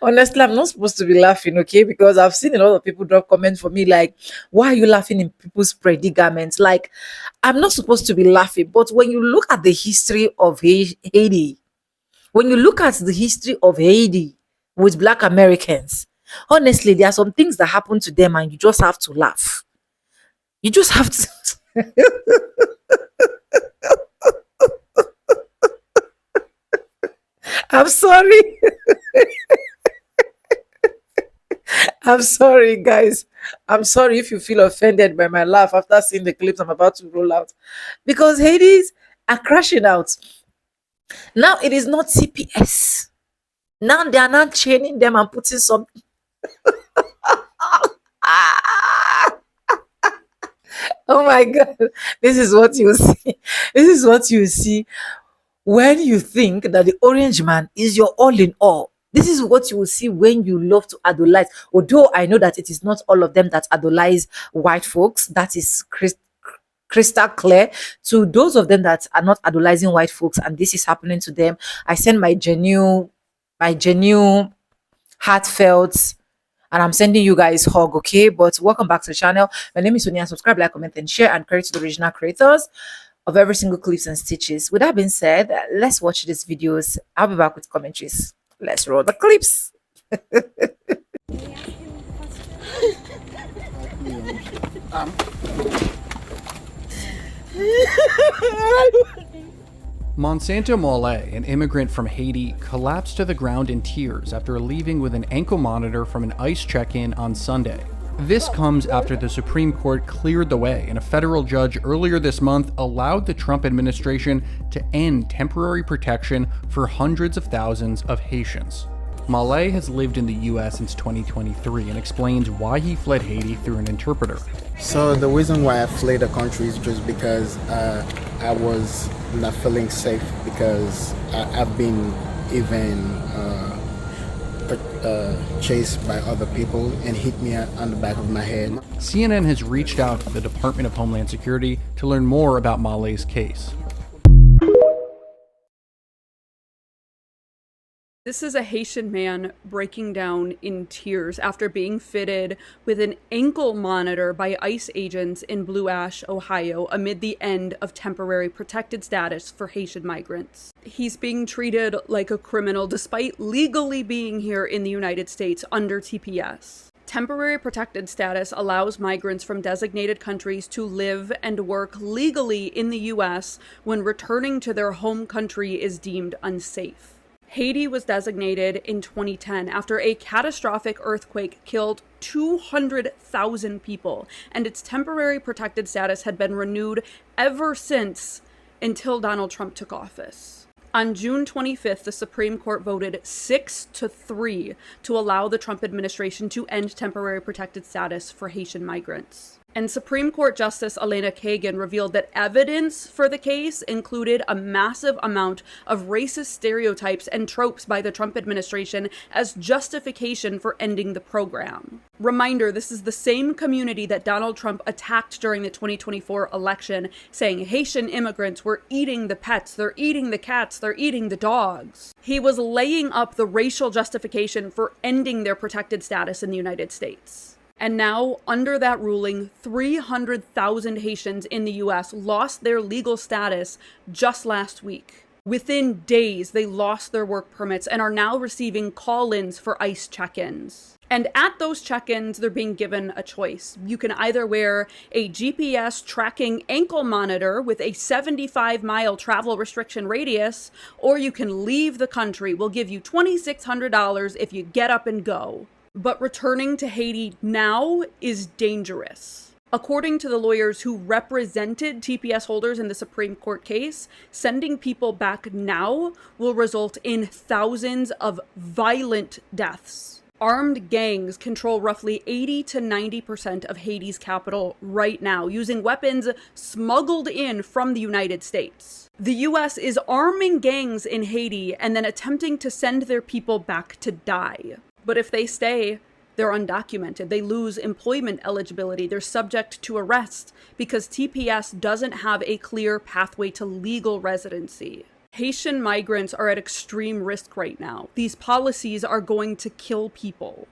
Honestly, I'm not supposed to be laughing, okay? Because I've seen a lot of people drop comments for me like, why are you laughing in people's predicaments? Like, I'm not supposed to be laughing. But when you look at the history of Haiti, when you look at the history of Haiti with Black Americans, honestly, there are some things that happen to them and you just have to laugh. You just have to. I'm sorry. I'm sorry, guys. I'm sorry if you feel offended by my laugh after seeing the clips I'm about to roll out. Because Hades are crashing out. Now it is not CPS. Now they are not chaining them and putting some. Ah! Oh my God. This is what you see. This is what you see when you think that the orange man is your all in all. This is what you will see when you love to idolize. Although I know that it is not all of them that idolize white folks, that is crystal clear. To those of them that are not idolizing white folks and this is happening to them, I send my genuine heartfelt, and I'm sending you guys hug, okay? But welcome back to the channel. My name is Sonia. Subscribe, like, comment, and share, and credit to the original creators of every single clips and stitches. With that being said, let's watch these videos. I'll be back with commentaries. Let's roll the clips. Monsanto Mole, an immigrant from Haiti, collapsed to the ground in tears after leaving with an ankle monitor from an ICE check-in on Sunday. This comes after the Supreme Court cleared the way and a federal judge earlier this month allowed the Trump administration to end temporary protection for hundreds of thousands of Haitians. Mole has lived in the US since 2023 and explains why he fled Haiti through an interpreter. So the reason why I fled the country is just because I was not feeling safe because I've been even chased by other people and hit me on the back of my head. CNN has reached out to the Department of Homeland Security to learn more about Mole's case. This is a Haitian man breaking down in tears after being fitted with an ankle monitor by ICE agents in Blue Ash, Ohio, amid the end of temporary protected status for Haitian migrants. He's being treated like a criminal despite legally being here in the United States under TPS. Temporary protected status allows migrants from designated countries to live and work legally in the U.S. when returning to their home country is deemed unsafe. Haiti was designated in 2010 after a catastrophic earthquake killed 200,000 people, and its temporary protected status had been renewed ever since until Donald Trump took office. On June 25th, the Supreme Court voted 6-3 to allow the Trump administration to end temporary protected status for Haitian migrants. And Supreme Court Justice Elena Kagan revealed that evidence for the case included a massive amount of racist stereotypes and tropes by the Trump administration as justification for ending the program. Reminder, this is the same community that Donald Trump attacked during the 2024 election, saying Haitian immigrants were eating the pets, they're eating the cats, they're eating the dogs. He was laying up the racial justification for ending their protected status in the United States. And now, under that ruling, 300,000 Haitians in the US lost their legal status just last week. Within days, they lost their work permits and are now receiving call-ins for ICE check-ins. And at those check-ins, they're being given a choice. You can either wear a GPS tracking ankle monitor with a 75-mile travel restriction radius, or you can leave the country. We'll give you $2,600 if you get up and go. But returning to Haiti now is dangerous. According to the lawyers who represented TPS holders in the Supreme Court case, sending people back now will result in thousands of violent deaths. Armed gangs control roughly 80 to 90% of Haiti's capital right now, using weapons smuggled in from the United States. The US is arming gangs in Haiti and then attempting to send their people back to die. But if they stay, they're undocumented. They lose employment eligibility. They're subject to arrest because TPS doesn't have a clear pathway to legal residency. Haitian migrants are at extreme risk right now. These policies are going to kill people.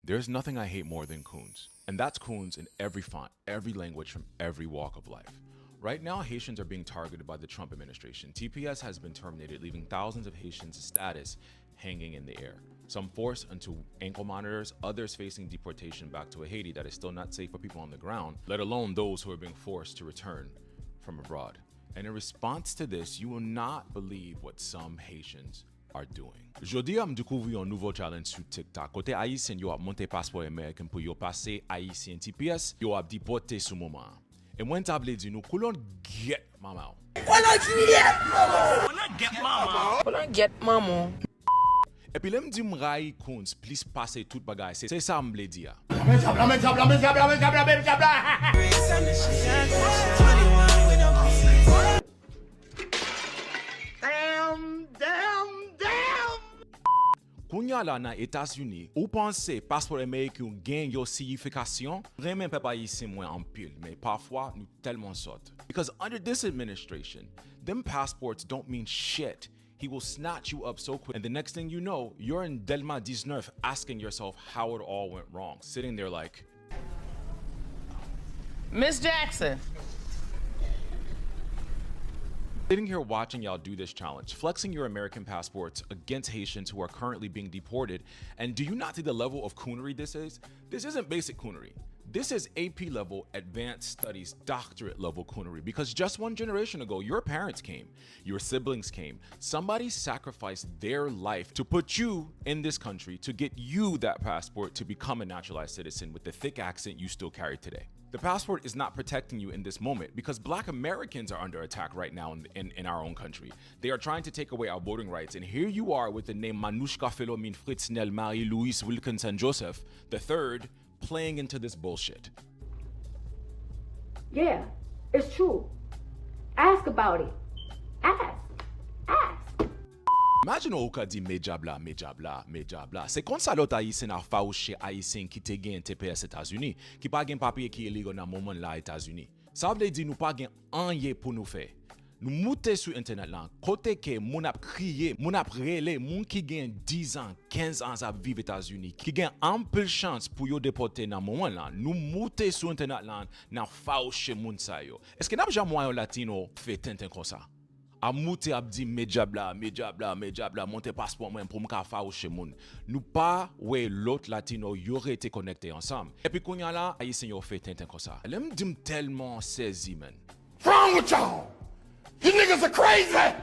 There's nothing I hate more than coons, and that's coons in every font, every language, from every walk of life. Right now, Haitians are being targeted by the Trump administration. TPS has been terminated, leaving thousands of Haitians' status hanging in the air. Some forced into ankle monitors, others facing deportation back to a Haiti that is still not safe for people on the ground, let alone those who are being forced to return from abroad. And in response to this, you will not believe what some Haitians are doing. Jodi am découvri un nouveau challenge sur TikTok. Côté Haïtien, yo ap monte passeport américain pour yo passer Haïtien TPS, yo ap deporté sous moment. Et moi table di nou koulon get mama. Get mama. Et puis lem di m'ray kounz, please passe tout bagay. C'est ça m'ble di ya. Kounya la nan États-Unis, ou pense passeport américain gagne yo signification, vraiment pas ici moins en pile, mais parfois nous tellement saute. Because under this administration, them passports don't mean shit. He will snatch you up so quick, and the next thing you know, you're in Delma 19 asking yourself how it all went wrong, sitting there like, Miss Jackson. Sitting here watching y'all do this challenge, flexing your American passports against Haitians who are currently being deported, and do you not see the level of coonery this is? This isn't basic coonery. This is AP level, advanced studies, doctorate level coonery, because just one generation ago, your parents came, your siblings came, somebody sacrificed their life to put you in this country to get you that passport to become a naturalized citizen with the thick accent you still carry today. The passport is not protecting you in this moment because Black Americans are under attack right now in our own country. They are trying to take away our voting rights, and here you are with the name Manushka Philomene Fritznel Marie-Louise Wilkinson Joseph III playing into this bullshit. Yeah, it's true. Ask about it. Ask. Imagine ou ka di me jabla. Se kon sa lot Haïtien a fawche Haïtien ki te gen TPS États-Unis, ki pa gen papye ki illegal nan moment la États-Unis. Sa vle di nou pa gen anye pou nou fe. Nou moute sou internet lan, kote ke moun ap kriye, moun ap rele, moun ki gen 10 ans, 15 ans ap vive États-Unis, ki gen ample chance pou yo deporte nan moment lan, nou moute sou internet lan nan fawche moun sa yo. Eske nap jam mwayon latino fe tenten kon sa? A moute ap di me jabla, monte passeport mwen pou mka fawche moun. Nou pa we lot latino yore te connecte ansam. E pi kounya la, Haïtien yo fe tenten kon sa. Lem dim telman sezi men. Wrong with y'all? You niggas are crazy!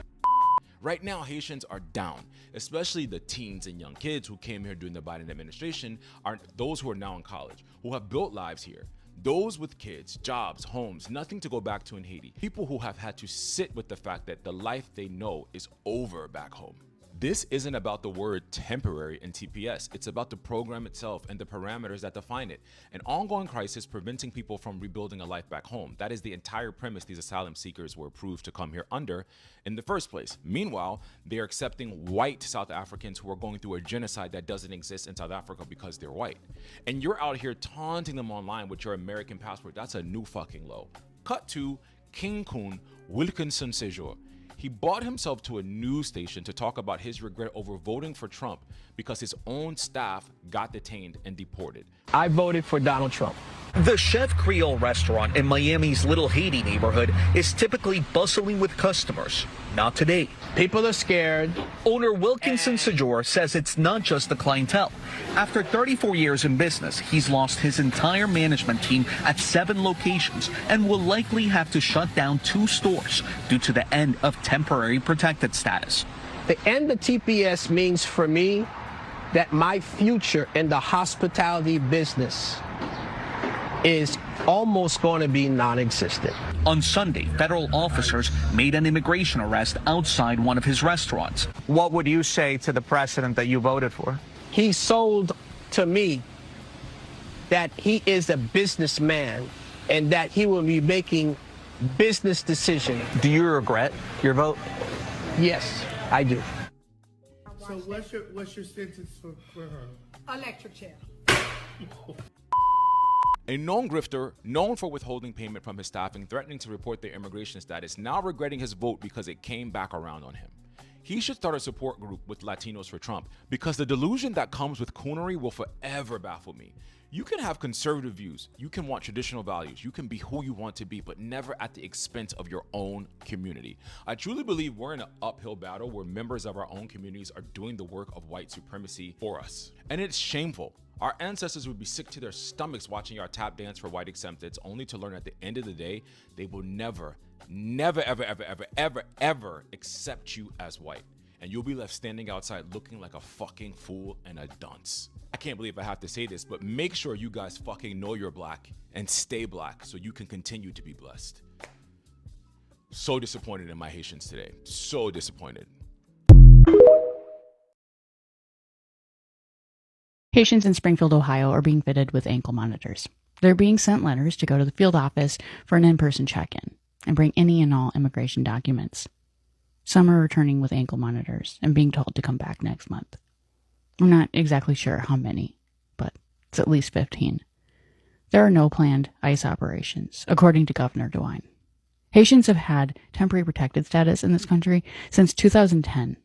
Right now, Haitians are down, especially the teens and young kids who came here during the Biden administration, are those who are now in college, who have built lives here. Those with kids, jobs, homes, nothing to go back to in Haiti. People who have had to sit with the fact that the life they know is over back home. This isn't about the word temporary in TPS. It's about the program itself and the parameters that define it. An ongoing crisis preventing people from rebuilding a life back home. That is the entire premise these asylum seekers were approved to come here under in the first place. Meanwhile, they're accepting white South Africans who are going through a genocide that doesn't exist in South Africa because they're white. And you're out here taunting them online with your American passport. That's a new fucking low. Cut to King Kun Wilkinson Sejour. He bought himself to a news station to talk about his regret over voting for Trump because his own staff got detained and deported. I voted for Donald Trump. The Chef Creole restaurant in Miami's Little Haiti neighborhood is typically bustling with customers. Not today. People are scared. Owner Wilkinson Sejour says it's not just the clientele. After 34 years in business, he's lost his entire management team at 7 locations and will likely have to shut down 2 stores due to the end of temporary protected status. The end of TPS means for me that my future in the hospitality business is almost going to be non-existent. On Sunday, federal officers made an immigration arrest outside one of his restaurants. What would you say to the president that you voted for? He sold to me that he is a businessman and that he will be making business decisions. Do you regret your vote? Yes, I do. So what's your sentence for her? Electric chair. A known grifter, known for withholding payment from his staff and threatening to report their immigration status, now regretting his vote because it came back around on him. He should start a support group with Latinos for Trump, because the delusion that comes with coonery will forever baffle me. You can have conservative views, you can want traditional values, you can be who you want to be, but never at the expense of your own community. I truly believe we're in an uphill battle where members of our own communities are doing the work of white supremacy for us. And it's shameful. Our ancestors would be sick to their stomachs watching our tap dance for white acceptance, only to learn at the end of the day, they will never, ever accept you as white. And you'll be left standing outside looking like a fucking fool and a dunce. I can't believe I have to say this, but make sure you guys fucking know you're black and stay black so you can continue to be blessed. So disappointed in my Haitians today. So disappointed. Haitians in Springfield, Ohio are being fitted with ankle monitors. They're being sent letters to go to the field office for an in-person check-in and bring any and all immigration documents. Some are returning with ankle monitors and being told to come back next month. We're not exactly sure how many, but it's at least 15. There are no planned ICE operations, according to Governor DeWine. Haitians have had temporary protected status in this country since 2010.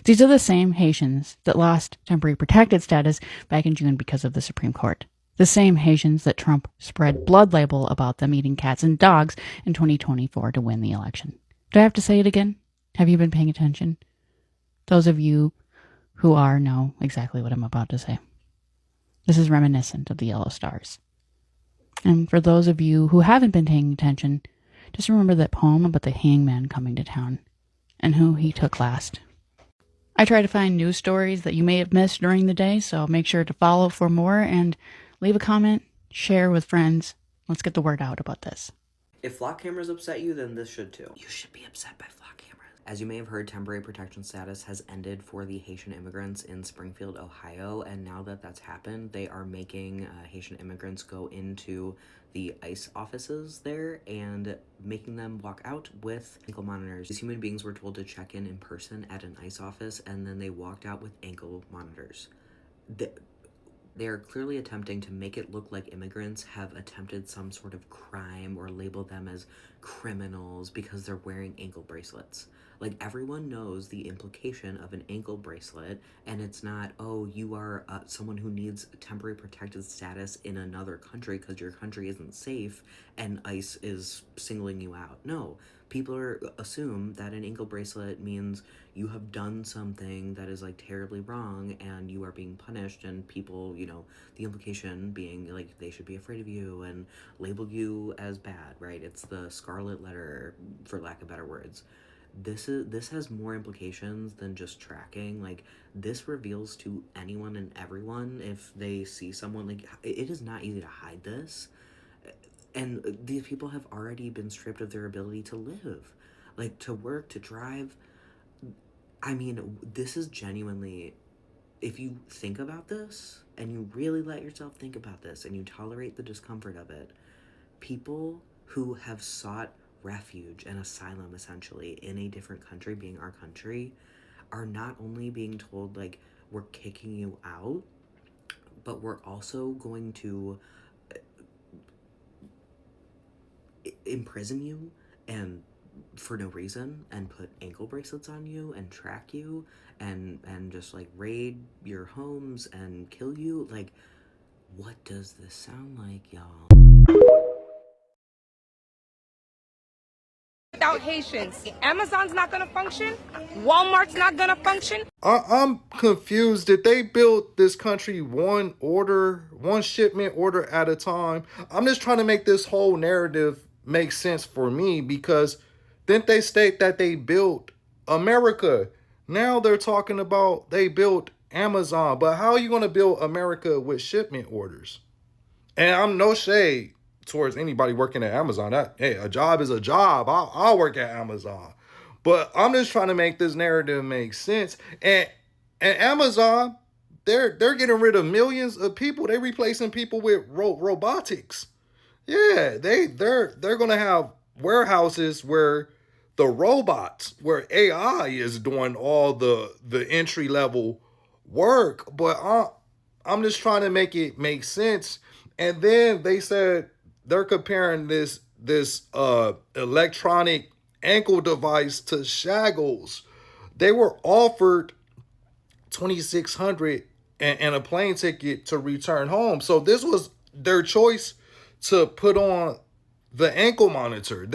These are the same Haitians that lost temporary protected status back in June because of the Supreme Court. The same Haitians that Trump spread blood libel about them eating cats and dogs in 2024 to win the election. Do I have to say it again? Have you been paying attention? Those of you who are know exactly what I'm about to say. This is reminiscent of the Yellow Stars. And for those of you who haven't been paying attention, just remember that poem about the hangman coming to town and who he took last. I try to find news stories that you may have missed during the day, so make sure to follow for more and leave a comment, share with friends. Let's get the word out about this. If flock cameras upset you, then this should too. You should be upset by flock cameras. As you may have heard, temporary protection status has ended for the Haitian immigrants in Springfield, Ohio, and now that that's happened, they are making Haitian immigrants go into the ICE offices there and making them walk out with ankle monitors. These human beings were told to check in person at an ICE office, and then they walked out with ankle monitors. They are clearly attempting to make it look like immigrants have attempted some sort of crime or label them as criminals because they're wearing ankle bracelets. Like, everyone knows the implication of an ankle bracelet, and it's not, oh, you are someone who needs temporary protected status in another country because your country isn't safe and ICE is singling you out. No, people assume that an ankle bracelet means you have done something that is, like, terribly wrong and you are being punished, and people, you know, the implication being, like, they should be afraid of you and label you as bad, right? It's the scarlet letter, for lack of better words. This has more implications than just tracking. Like, this reveals to anyone and everyone if they see someone, like, it is not easy to hide this. And these people have already been stripped of their ability to live, like, to work, to drive. I mean, this is genuinely, if you think about this and you really let yourself think about this and you tolerate the discomfort of it, people who have sought refuge and asylum essentially in a different country, being our country, are not only being told, like, we're kicking you out, but we're also going to imprison you and for no reason and put ankle bracelets on you and track you and just, like, raid your homes and kill you. Like, what does this sound like, y'all? Without Haitians, Amazon's not gonna function, Walmart's not gonna function. I'm confused. Did they build this country one shipment order at a time? I'm just trying to make this whole narrative make sense for me, because didn't they state that they built America? Now they're talking about they built Amazon, but how are you going to build America with shipment orders? And I'm no shade towards anybody working at Amazon. Hey, a job is a job. I'll work at Amazon. But I'm just trying to make this narrative make sense. And Amazon, they're getting rid of millions of people. They're replacing people with robotics. Yeah, they're gonna have warehouses where the robots, where AI is doing all the entry level work. But I'm just trying to make it make sense. And then they said they're comparing this electronic ankle device to shackles. They were offered 2,600 and a plane ticket to return home. So this was their choice to put on the ankle monitor.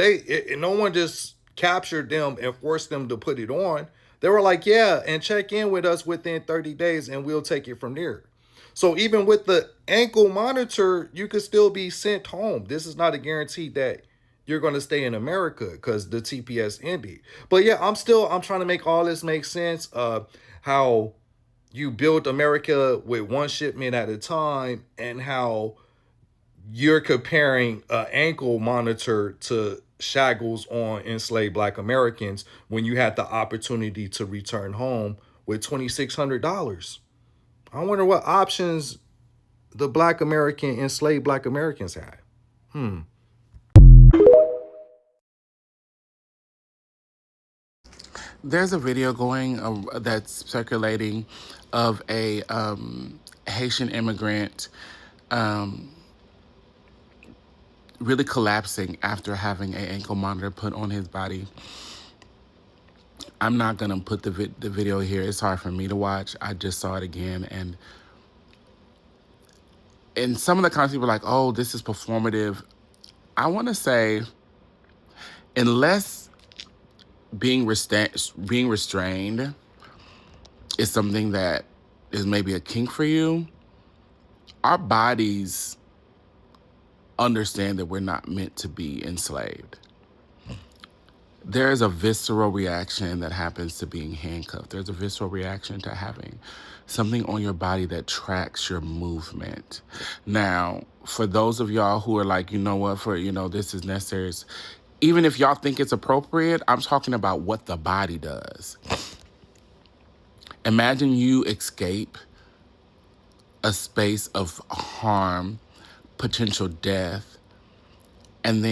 No one just captured them and forced them to put it on. They were like, yeah, and check in with us within 30 days and we'll take it from there. So even with the ankle monitor, you could still be sent home. This is not a guarantee that you're going to stay in America because the TPS ended. But yeah, I'm trying to make all this make sense. How you build America with one shipment at a time, and how you're comparing an ankle monitor to shackles on enslaved Black Americans when you had the opportunity to return home with $2,600. I wonder what options the enslaved Black Americans had. There's a video going that's circulating of a Haitian immigrant really collapsing after having an ankle monitor put on his body. I'm not gonna put the video here. It's hard for me to watch. I just saw it again, and some of the comments people are like, "Oh, this is performative." I want to say, unless being restrained is something that is maybe a kink for you, our bodies understand that we're not meant to be enslaved. There is a visceral reaction that happens to being handcuffed. There's a visceral reaction to having something on your body that tracks your movement. Now, for those of y'all who are like, you know what, this is necessary, even if y'all think it's appropriate, I'm talking about what the body does. Imagine you escape a space of harm, potential death, and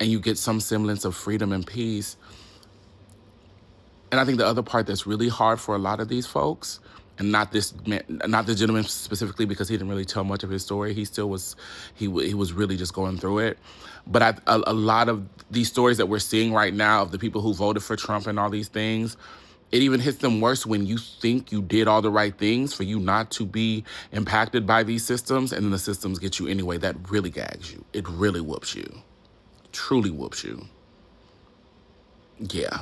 you get some semblance of freedom and peace. And I think the other part that's really hard for a lot of these folks, and not this gentleman specifically, because he didn't really tell much of his story. He still was, he was really just going through it. But a lot of these stories that we're seeing right now of the people who voted for Trump and all these things, it even hits them worse when you think you did all the right things for you not to be impacted by these systems, and then the systems get you anyway. That really gags you. It really whoops you. Truly whoops you. Yeah.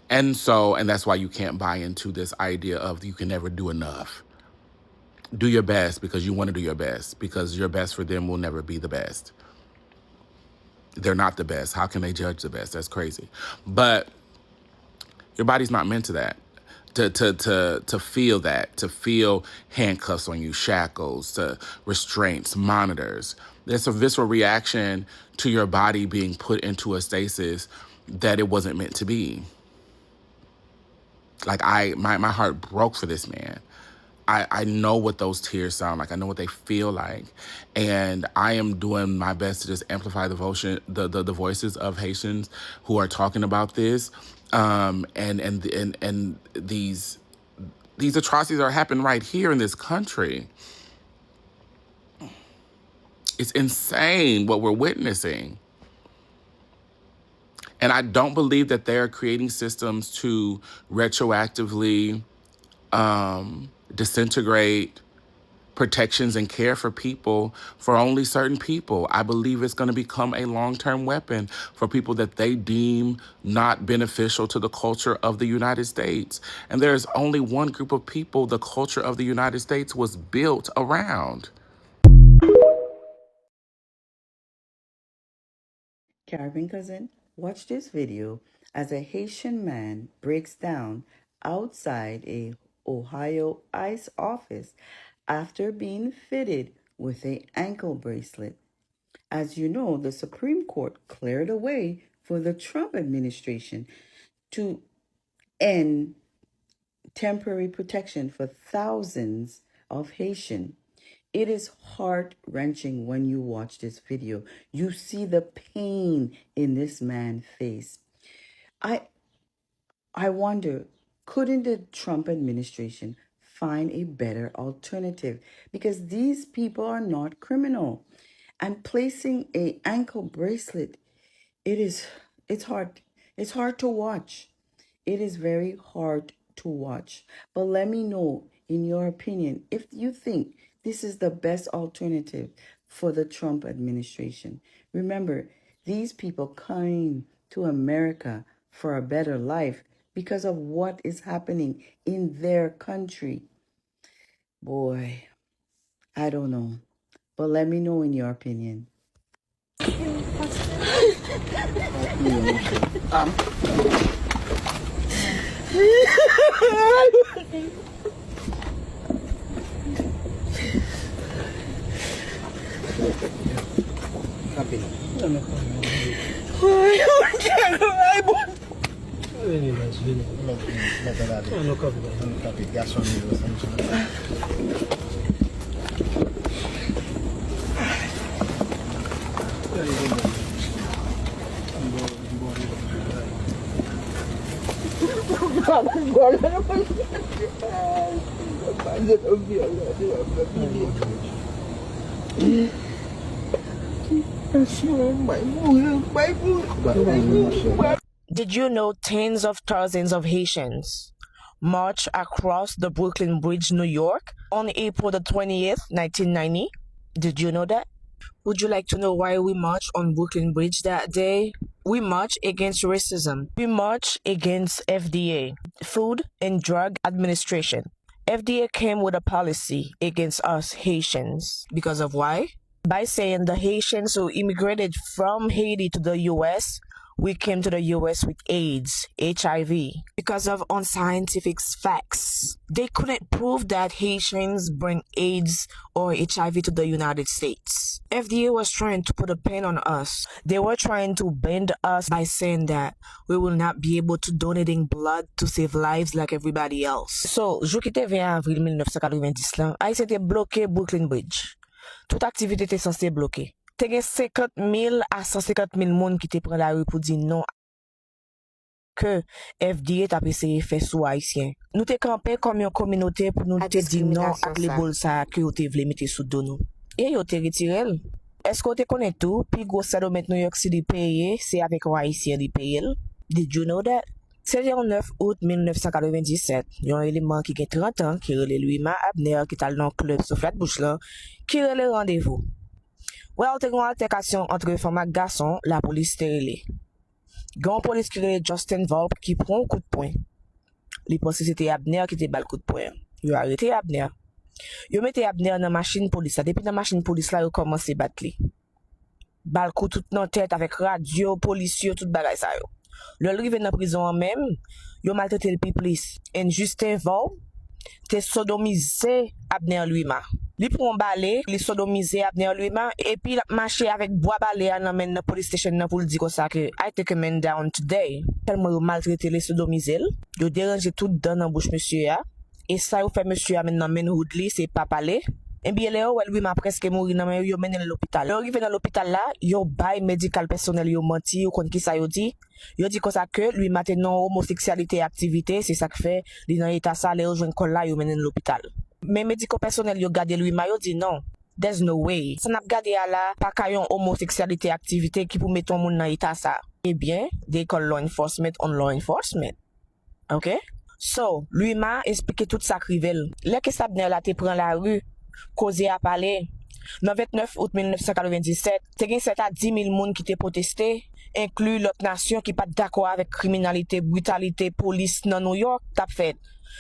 And that's why you can't buy into this idea of you can never do enough. Do your best because you want to do your best, because your best for them will never be the best. They're not the best. How can they judge the best? That's crazy. But your body's not meant to that. To feel that, to feel handcuffs on you, shackles, to restraints, monitors. There's a visceral reaction to your body being put into a stasis that it wasn't meant to be. Like my heart broke for this man. I know what those tears sound like. I know what they feel like. And I am doing my best to just amplify the voices of Haitians who are talking about this. And these atrocities are happening right here in this country. It's insane what we're witnessing. And I don't believe that they're creating systems to retroactively disintegrate protections and care for people, for only certain people. I believe it's going to become a long-term weapon for people that they deem not beneficial to the culture of the United States. And there's only one group of people the culture of the United States was built around. Caribbean cousin, watch this video as a Haitian man breaks down outside a Ohio ICE office after being fitted with an ankle bracelet. As you know, the Supreme Court cleared a way for the Trump administration to end temporary protection for thousands of Haitians. It is heart-wrenching when you watch this video. You see the pain in this man's face. I wonder, couldn't the Trump administration find a better alternative because these people are not criminal. And placing a ankle bracelet, it's hard. It's hard to watch. It is very hard to watch. But let me know, in your opinion, if you think this is the best alternative for the Trump administration. Remember, these people came to America for a better life because of what is happening in their country. Boy, I don't know. But let me know in your opinion. Did you know tens of thousands of Haitians marched across the Brooklyn Bridge, New York on April the 20th, 1990? Did you know that? Would you like to know why we marched on Brooklyn Bridge that day? We marched against racism. We marched against FDA, Food and Drug Administration. FDA came with a policy against us Haitians. Because of why? By saying the Haitians who immigrated from Haiti to the US, we came to the US with AIDS, HIV, because of unscientific facts. They couldn't prove that Haitians bring AIDS or HIV to the United States. FDA was trying to put a pin on us. They were trying to bend us by saying that we will not be able to donating blood to save lives like everybody else. So, jou ki te 20 avril 1990 lan, Haïti te bloqué Brooklyn Bridge. Toute activité était censée bloquer. Te gen 50,000 à 150,000 moun qui te prend la rue pour dire non que FDA t'a essayé faire sous haïtien. Nous te campé comme une communauté pour nous te dire non avec les bols ça que vous te voulez mettre sous dos nous. Et yo te retiré. Est-ce que vous te connais tout? Puis gros settlement New York City payé, c'est avec haïtien di paye. Did you know that? C'est le 9 août 1997, yon élément qui a 30 ans, qui relè Louis-Ma Abner, qui est dans le club sur Flatbush là, qui relè rendez-vous. Well, te gon altercation entre femme et garçon, la police te relè. Gon police qui relè Justin Volpe qui prend un coup de poing. Li pense c'était Abner qui te bal coup de poing. Yo arrêté Abner. Yo mette Abner dans machine police. Depuis dans machine police là, yo commencé battre li. Bal coup tout dans tête avec radio, policier, tout bagay sa yo. Le rive dans prison même, yo maltraité le plus. Et Justin Volpe te sodomisé Abner Louis-Ma. Li prend balai, li sodomisé Abner Louis-Ma et puis il a marché avec bois balai à nan men police station nan pour dire comme ça que I take a man down today. Tellement yo maltraité les sodomisé, yo dérangé tout dans bouche monsieur ya. Et ça yo fait monsieur a maintenant men hood li, c'est pas parler. Et bien là, Louis-Ma presque mourir nan men yo mené l'hôpital. Yo arrivé dans l'hôpital là, yo bay médical personnel yo menti, yo kon ki ça yo dit. Yo dit comme ça que lui maintenant homosexualité activité, c'est ça que fait li dans état ça les rejoindre kon là yo mené l'hôpital. Mais médico personnel yo gade Louis-Ma yo dit non. There's no way. Ça n'a gade à la pas kayon homosexualité activité qui pour mettre ton monde dans état ça. Eh bien, they call law enforcement on law enforcement. OK? So, Louis-Ma expliqué tout ça crivel. Là que Sabner là te prend la rue, causé à parler. Le 29 août 1997, te gen 7 à 10 000 moun qui te protesté, inclus l'autre nation qui pas d'accord avec criminalité, brutalité, police dans New York, t'a fait.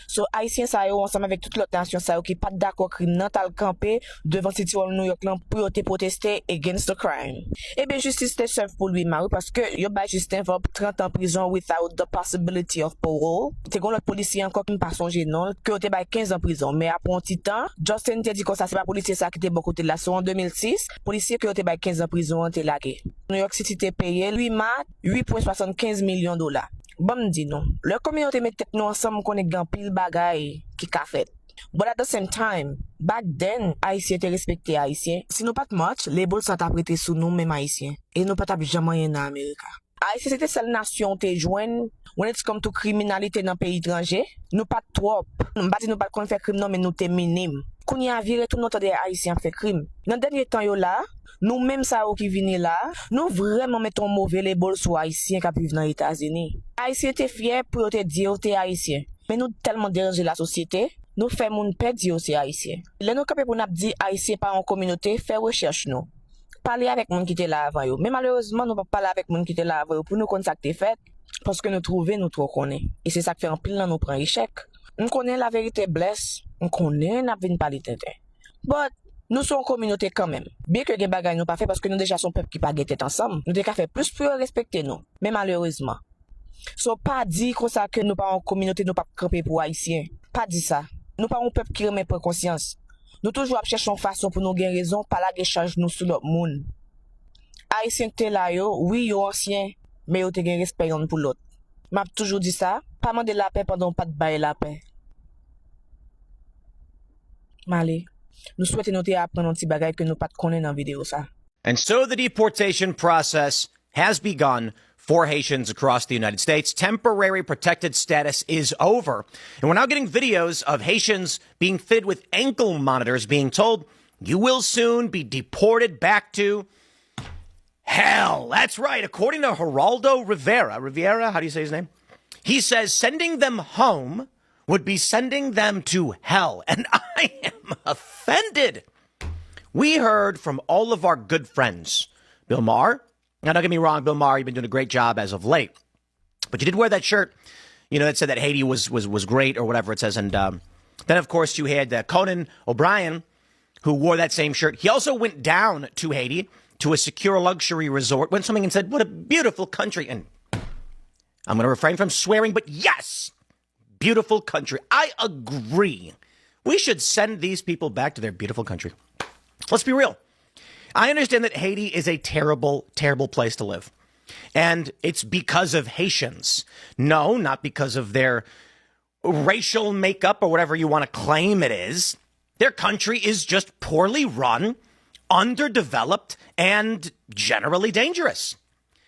So, Haïtien sa yo ensemble avec toute l'autre nation sa yo qui pas d'accord criminel tal campé devant City Hall New York lan pour te protester against the crime. Et bien justice te serve pour lui Marie parce que yo ba Justin Volpe 30 ans prison without the possibility of parole. Te gon l'autre policier encore qui pas songer non que te ba 15 ans prison mais après un petit temps Justin te dit comme ça c'est pas policier ça qui était bon côté là so en 2006 policier que te ba 15 ans prison te lagué. New York City te payé lui ma 8.75 millions de dollars. Bon dit non. Le communauté met tête nous ensemble qu'on est gan pile bagay qui ka fait. But at the same time, back then, Haïtien te respecté Haïtien. Si nous pas de match, les bols sont prêté sous nous même Haïtien. Et nous pas jamais rien en Amérique. Haïtien c'était seule nation te joindre when it's come to criminalité dans pays étranger, nous pas trop. Nous pas dit nous pas qu'on fait crime non mais nous t'es minime. Qu'on y a viré tout notre des haïtiens fait crime. Dans dernier temps yo là, nous même ça qui vini là, nous vraiment mettons mauvais les bols sur haïtiens qui vivent dans les États-Unis. Haïtiens t'es fier pour te dire t'es haïtien. Mais nous tellement déranger la société, nous fait moun perdre dire c'est haïtien. Là nous capable pour n'a dit haïtien pas en communauté, faire recherche nous. Parler avec moun qui était là avant yo. Mais malheureusement nous pas parler avec moun qui était là avant yo pour nous contacter fait parce que nous trouver nous trop connaît. Et c'est ça qui fait en pile là nous prend échec. On connaît la vérité blesse, on connaît n'a vinn parler tête. But nous sommes communauté quand même. Bien que des bagages nous pas fait parce que nous déjà son peuple qui pas tête ensemble. Nous devons faire plus pour respecter nous. Mais malheureusement, so pas dit comme ça que nous pas en communauté nous pas camper pour haïtiens. Pas dit ça. Nous pas un peuple qui remet pour conscience. Nous toujours cherchons façon pour nous gagner raison par la échange nous sur l'autre monde. Haïtien te là yo, oui yo ancien, mais yo te gen respect yon pour l'autre. M'a toujours dit ça, pas demander la paix pendant pas de bailler la paix. Malé, nous souhaitons nous apprendre un petit bagage que nous pas connaît dans vidéo ça. And so the deportation process has begun for Haitians across the United States. Temporary protected status is over. And we're now getting videos of Haitians being fitted with ankle monitors being told, you will soon be deported back to hell. That's right. According to Geraldo Rivera, how do you say his name? He says sending them home would be sending them to hell. And I am offended. We heard from all of our good friends. Bill Maher. Now, don't get me wrong, Bill Maher, you've been doing a great job as of late. But you did wear that shirt, you know, that said that Haiti was great or whatever it says. And then, of course, you had Conan O'Brien, who wore that same shirt. He also went down to Haiti to a secure luxury resort, went something and said, what a beautiful country. And I'm going to refrain from swearing, but yes, beautiful country. I agree. We should send these people back to their beautiful country. Let's be real. I understand that Haiti is a terrible, terrible place to live. And it's because of Haitians. No, not because of their racial makeup or whatever you want to claim it is. Their country is just poorly run, underdeveloped, and generally dangerous.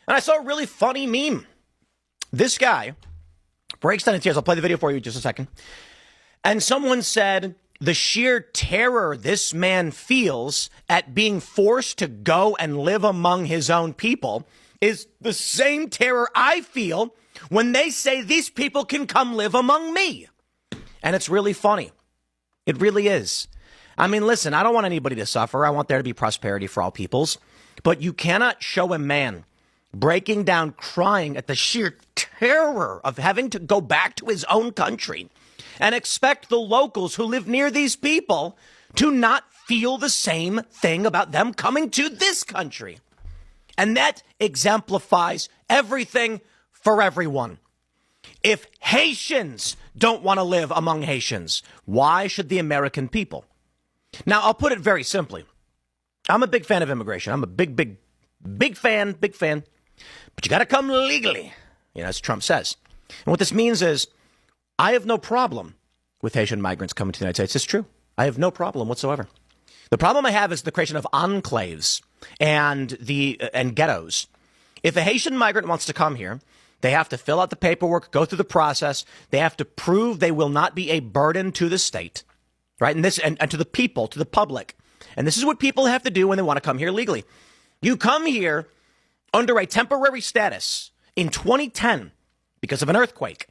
And I saw a really funny meme. This guy breaks down in tears. I'll play the video for you in just a second. And someone said, the sheer terror this man feels at being forced to go and live among his own people is the same terror I feel when they say these people can come live among me. And it's really funny. It really is. I mean, listen, I don't want anybody to suffer. I want there to be prosperity for all peoples. But you cannot show a man breaking down, crying at the sheer terror of having to go back to his own country and expect the locals who live near these people to not feel the same thing about them coming to this country. And that exemplifies everything for everyone. If Haitians don't want to live among Haitians, why should the American people? Now, I'll put it very simply. I'm a big fan of immigration. I'm a big fan. But you got to come legally, you know, as Trump says. And what this means is I have no problem with Haitian migrants coming to the United States. It's true. I have no problem whatsoever. The problem I have is the creation of enclaves and ghettos. If a Haitian migrant wants to come here, they have to fill out the paperwork, go through the process. They have to prove they will not be a burden to the state, right? And to the people, to the public. And this is what people have to do when they want to come here legally. You come here under a temporary status in 2010 because of an earthquake.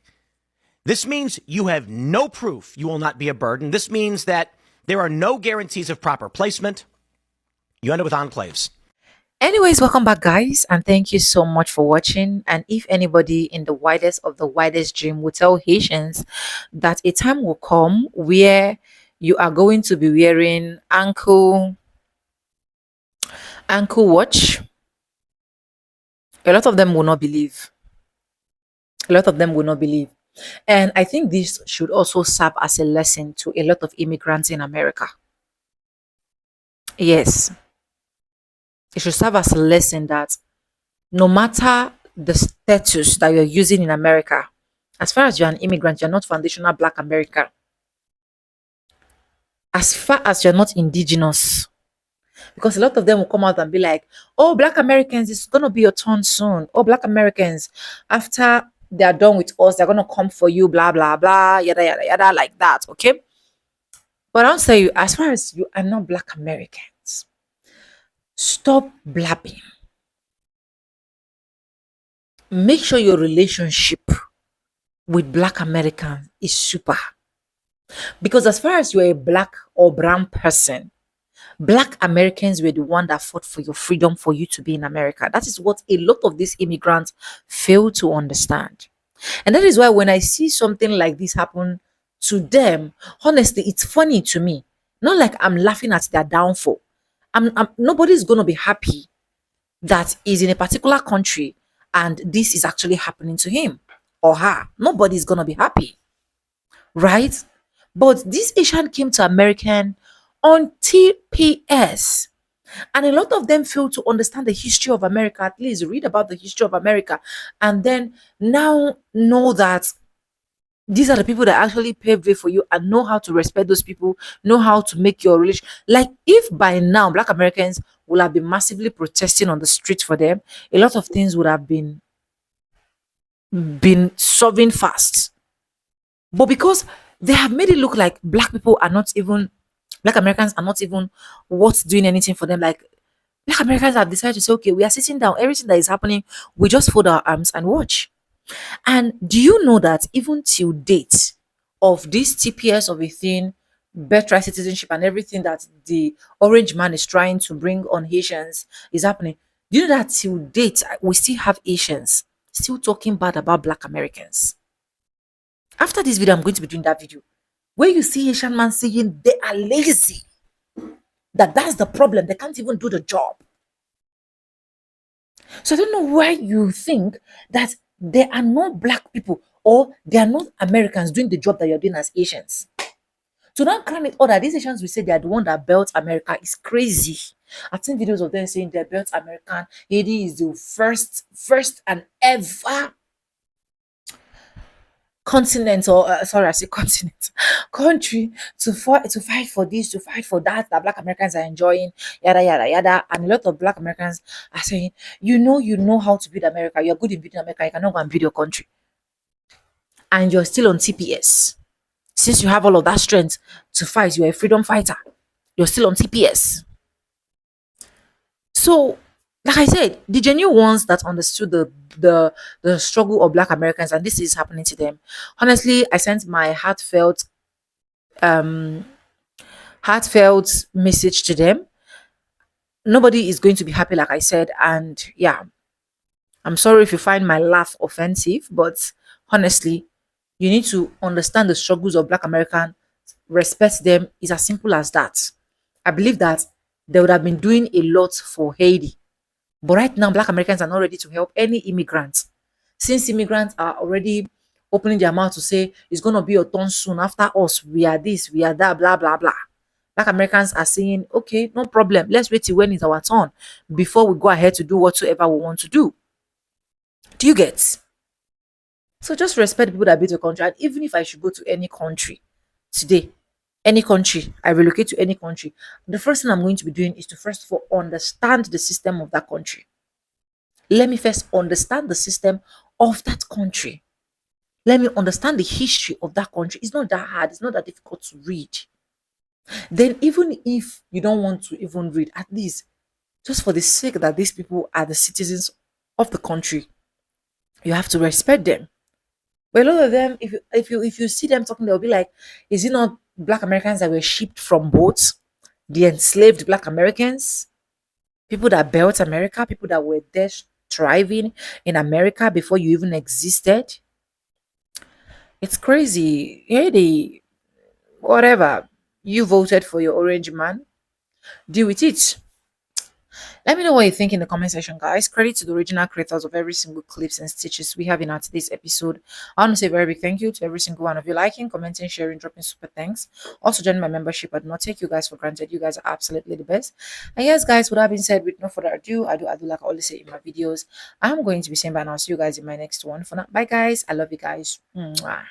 This means you have no proof you will not be a burden. This means that there are no guarantees of proper placement. You end up with enclaves. Anyways, welcome back, guys, and thank you so much for watching. And if anybody in the widest of the widest dream would tell Haitians that a time will come where you are going to be wearing ankle watch, a lot of them will not believe. A lot of them will not believe. And I think this should also serve as a lesson to a lot of immigrants in America. Yes. It should serve as a lesson that no matter the status that you're using in America, as far as you're an immigrant, you're not foundational Black American. As far as you're not indigenous. Because a lot of them will come out and be like, oh, Black Americans, it's going to be your turn soon. Oh, Black Americans, after they are done with us, they're gonna come for you, blah blah blah, yada yada yada, like that. Okay. But I'll tell you, as far as you are not Black Americans, stop blabbing. Make sure your relationship with Black Americans is super. Because as far as you're a Black or brown person, Black Americans were the one that fought for your freedom for you to be in America. That is what a lot of these immigrants fail to understand. And that is why when I see something like this happen to them, honestly, it's funny to me. Not like I'm laughing at their downfall. Nobody's going to be happy that is in a particular country and this is actually happening to him or her. Nobody's going to be happy, right? But this Asian came to American on TPS. And a lot of them fail to understand the history of America, at least read about the history of America, and then now know that these are the people that actually paved way for you and know how to respect those people, know how to make your relation. Like, if by now Black Americans will have been massively protesting on the street for them, a lot of things would have been solving fast. But because they have made it look like Black people are not even, Black Americans are not even what's doing anything for them. Like, Black Americans have decided to say, okay, we are sitting down, everything that is happening, we just fold our arms and watch. And do you know that even till date of this TPS of a thing, birthright citizenship and everything that the orange man is trying to bring on Haitians is happening? Do you know that till date we still have Asians still talking bad about Black Americans? After this video, I'm going to be doing that video where you see Asian man saying they are lazy. That's the problem. They can't even do the job. So I don't know why you think that there are not Black people or they are not Americans doing the job that you're doing as Asians. So don't cram it all that these Asians will say they are the one that built America is crazy. I've seen videos of them saying they built American. Haiti is the first and ever continent, or sorry, I say continent, country to fight for this, to fight for that Black Americans are enjoying, yada yada yada. And a lot of Black Americans are saying, you know how to build America, you're good in building America, you cannot go and build your country. And you're still on TPS. Since you have all of that strength to fight, you're a freedom fighter, you're still on TPS. So, like I said, the genuine ones that understood the struggle of Black Americans, and this is happening to them. Honestly, I sent my heartfelt message to them. Nobody is going to be happy, like I said, and yeah, I'm sorry if you find my laugh offensive, but honestly, you need to understand the struggles of Black Americans, respect them. It's as simple as that. I believe that they would have been doing a lot for Haiti. But right now, Black Americans are not ready to help any immigrants. Since immigrants are already opening their mouth to say it's going to be your turn soon, after us, we are this, we are that, blah, blah, blah. Black Americans are saying, okay, no problem. Let's wait till when it's our turn before we go ahead to do whatsoever we want to do. Do you get? So just respect people that build your country. And even if I should go to any country today, any country, I relocate to any country, the first thing I'm going to be doing is to first of all understand the system of that country. Let me first understand the system of that country. Let me understand the history of that country. It's not that hard, it's not that difficult to read. Then, even if you don't want to even read, at least just for the sake that these people are the citizens of the country, you have to respect them. But a lot of them, if you see them talking, they'll be like, is it not Black Americans that were shipped from boats? The enslaved Black Americans? People that built America? People that were there thriving in America before you even existed? It's crazy. Hey, whatever. You voted for your orange man. Deal with it. Let me know what you think in the comment section, guys. Credit to the original creators of every single clips and stitches we have in our today's episode. I want to say a very big thank you to every single one of you liking, commenting, sharing, dropping super thanks. Also join my membership. I do not take you guys for granted. You guys are absolutely the best. And yes, guys, with that being said, with no further ado, I do like I always say in my videos, I'm going to be saying bye now. See you guys in my next one. For now, bye guys. I love you guys. Mwah.